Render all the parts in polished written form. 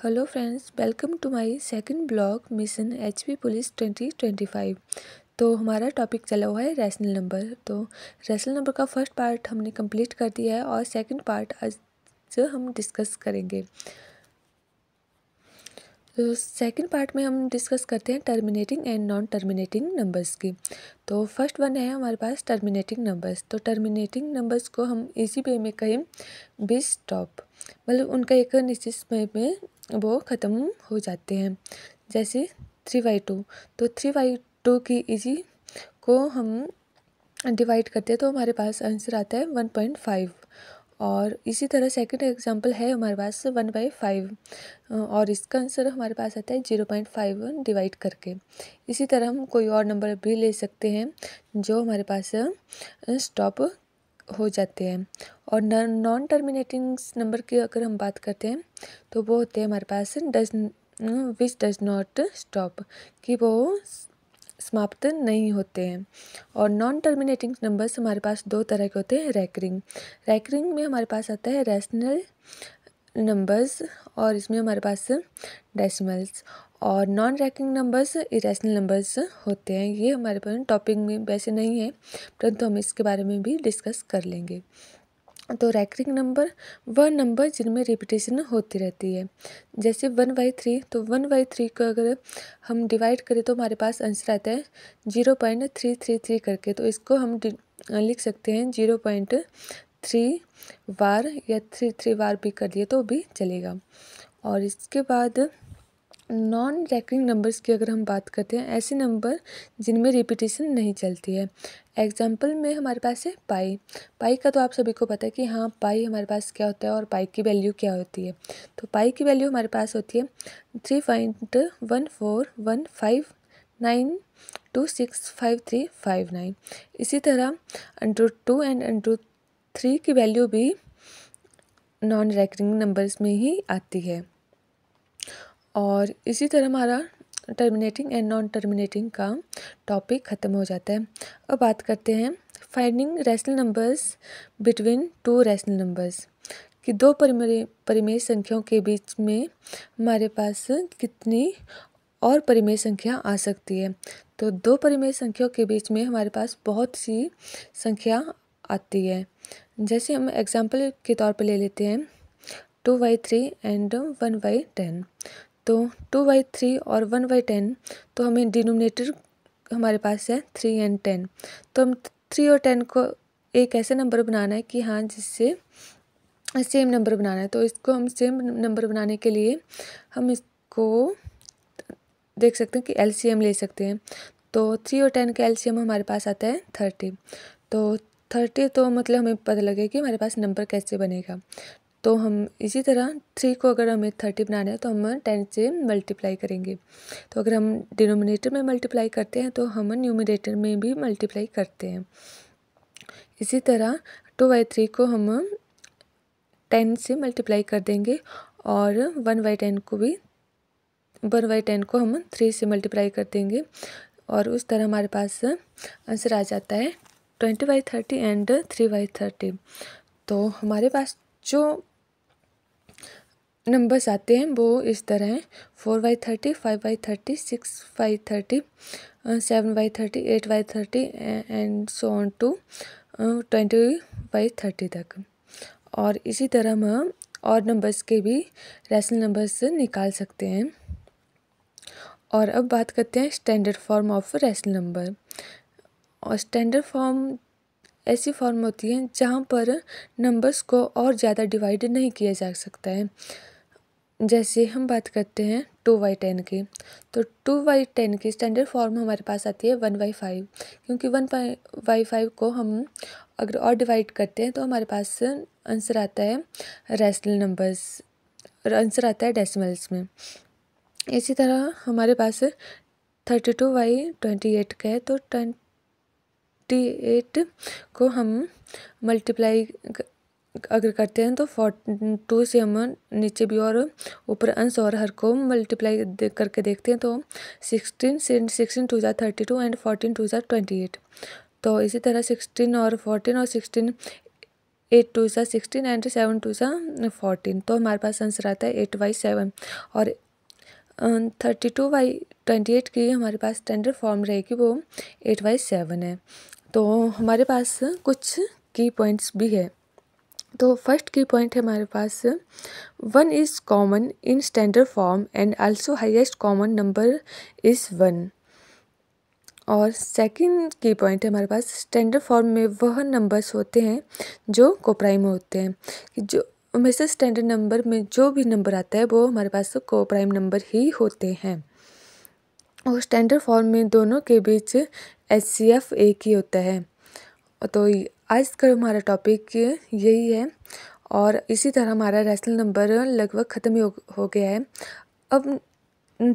Hello friends, welcome to my second blog mission HP police 2025। तो हमारा topic चला हुआ है रैशनल नंबर। तो रैशनल नंबर का फर्स्ट पार्ट हमने कंप्लीट कर दिया है और सेकंड पार्ट आज हम डिस्कस करेंगे। तो सेकंड पार्ट में हम डिस्कस करते हैं terminating and non terminating numbers की। तो फर्स्ट वन है हमारे पास टर्मिनेटिंग नंबर्स। तो टर्मिनेटिंग नंबर्स को हम इसी वे में कहें बी स्टॉप, मतलब उनका एक निश्चित समय में वो ख़त्म हो जाते हैं। जैसे 3/2, तो 3/2 की इजी को हम डिवाइड करते हैं तो हमारे पास आंसर आता है 1.5। और इसी तरह सेकंड एग्जांपल है हमारे पास 1/5 और इसका आंसर हमारे पास आता है 0.5 डिवाइड करके। इसी तरह हम कोई और नंबर भी ले सकते हैं जो हमारे पास स्टॉप हो जाते हैं। और नॉन टर्मिनेटिंग नंबर की अगर हम बात करते हैं तो वो होते हैं हमारे पास विच डज नॉट स्टॉप, कि वो समाप्त नहीं होते हैं। और नॉन टर्मिनेटिंग नंबर्स हमारे पास दो तरह के होते हैं। रैकरिंग में हमारे पास आता है रैशनल नंबर्स और इसमें हमारे पास डेसिमल्स। और non ranking numbers irrational numbers होते हैं। ये हमारे पास टॉपिक में वैसे नहीं है, परंतु हम इसके बारे में भी डिस्कस कर लेंगे। तो रैकरिंग नंबर वह नंबर जिनमें रिपीटेशन होती रहती है। जैसे 1/3, तो 1/3 को अगर हम डिवाइड करें तो हमारे पास आंसर आता है 0.333 करके। तो इसको हम लिख सकते हैं 0.3 बार या 3 बार भी कर दिए तो भी चलेगा। और इसके बाद नॉन रैकरिंग नंबर्स की अगर हम बात करते हैं, ऐसे नंबर जिनमें रिपीटेशन नहीं चलती है। एग्जाम्पल में हमारे पास है पाई का तो आप सभी को पता है कि हाँ पाई हमारे पास क्या होता है और पाई की वैल्यू क्या होती है। तो पाई की वैल्यू हमारे पास होती है 3.14159265359। इसी तरह √2 एंड √3 की वैल्यू भी नॉन रैकरिंग नंबर्स में ही आती है। और इसी तरह हमारा टर्मिनेटिंग एंड नॉन टर्मिनेटिंग का टॉपिक ख़त्म हो जाता है। अब बात करते हैं finding rational numbers between two rational numbers, कि दो परिमेय संख्याओं के बीच में हमारे पास कितनी और परिमेय संख्या आ सकती है। तो दो परिमेय संख्याओं के बीच में हमारे पास बहुत सी संख्या आती है। जैसे हम एग्जाम्पल के तौर पे ले लेते हैं 2/3 एंड 1/10। तो 2/3 और 1/10, तो हमें डिनोमिनेटर हमारे पास है 3 एंड 10। तो हम 3 और 10 को एक ऐसे नंबर बनाना है कि हाँ जिससे सेम नंबर बनाना है। तो इसको हम सेम नंबर बनाने के लिए हम इसको देख सकते हैं कि एलसीएम ले सकते हैं। तो 3 और 10 का एलसीएम हमारे पास आता है 30। तो 30, तो मतलब हमें पता लगे कि हमारे पास नंबर कैसे बनेगा। तो हम इसी तरह 3 को अगर हमें 30 बनाना है तो हम 10 से मल्टीप्लाई करेंगे। तो अगर हम डिनोमिनेटर में मल्टीप्लाई करते हैं तो हम न्यूमरेटर में भी मल्टीप्लाई करते हैं। इसी तरह 2/3 को हम 10 से मल्टीप्लाई कर देंगे और 1/10 को हम 3 से मल्टीप्लाई कर देंगे। और उस तरह हमारे पास आंसर आ जाता है 20/30 एंड 3/30। तो हमारे पास जो नंबर्स आते हैं वो इस तरह हैं 4/30, 5/30, 6/30, 7/30, 8/30 एंड सो ऑन टू 20/30 तक। और इसी तरह हम और नंबर्स के भी रैशनल नंबर्स निकाल सकते हैं। और अब बात करते हैं standard form of rational number. और स्टैंडर्ड फॉर्म ऐसी फॉर्म होती है जहाँ पर नंबर्स को और ज़्यादा डिवाइड नहीं किया जा सकता है। जैसे हम बात करते हैं 2/10 की, तो 2/10 की स्टैंडर्ड फॉर्म हमारे पास आती है 1/5, क्योंकि 1/5 को हम अगर और डिवाइड करते हैं तो हमारे पास आंसर आता है रैशनल नंबर्स, आंसर आता है डेसिमल्स में। इसी तरह हमारे पास 32/28 का है, तो 28 को हम मल्टीप्लाई अगर करते हैं तो 2 से हम नीचे भी और ऊपर अंश और हर को मल्टीप्लाई करके देखते हैं तो 16 2 ज़ा 32 एंड 14 2 ज़ा 28। तो इसी तरह 16 और 14 और 16 8 2 सा 16 एंड 7 2 सा 14, तो हमारे पास आंसर आता है 8/7। और 32/28 की हमारे पास स्टैंडर्ड फॉर्म रहेगी, वो 8/7 है। तो हमारे पास कुछ की पॉइंट्स भी है। तो फर्स्ट की पॉइंट है हमारे पास 1 is common in standard form and also highest common number is 1। और सेकंड की पॉइंट है हमारे पास स्टैंडर्ड फॉर्म में वह नंबर्स होते हैं जो कोप्राइम होते हैं, कि जो हमेशा स्टैंडर्ड नंबर में जो भी नंबर आता है वो हमारे पास कोप्राइम नंबर ही होते हैं। और स्टैंडर्ड फॉर्म में दोनों के बीच HCF एक ही होता है। तो आज का हमारा टॉपिक यही है, और इसी तरह हमारा रैशनल नंबर लगभग ख़त्म ही हो गया है। अब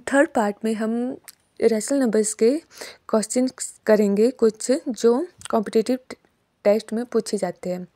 थर्ड पार्ट में हम रैशनल नंबर्स के क्वेश्चन करेंगे कुछ, जो कॉम्पिटिटिव टेस्ट में पूछे जाते हैं।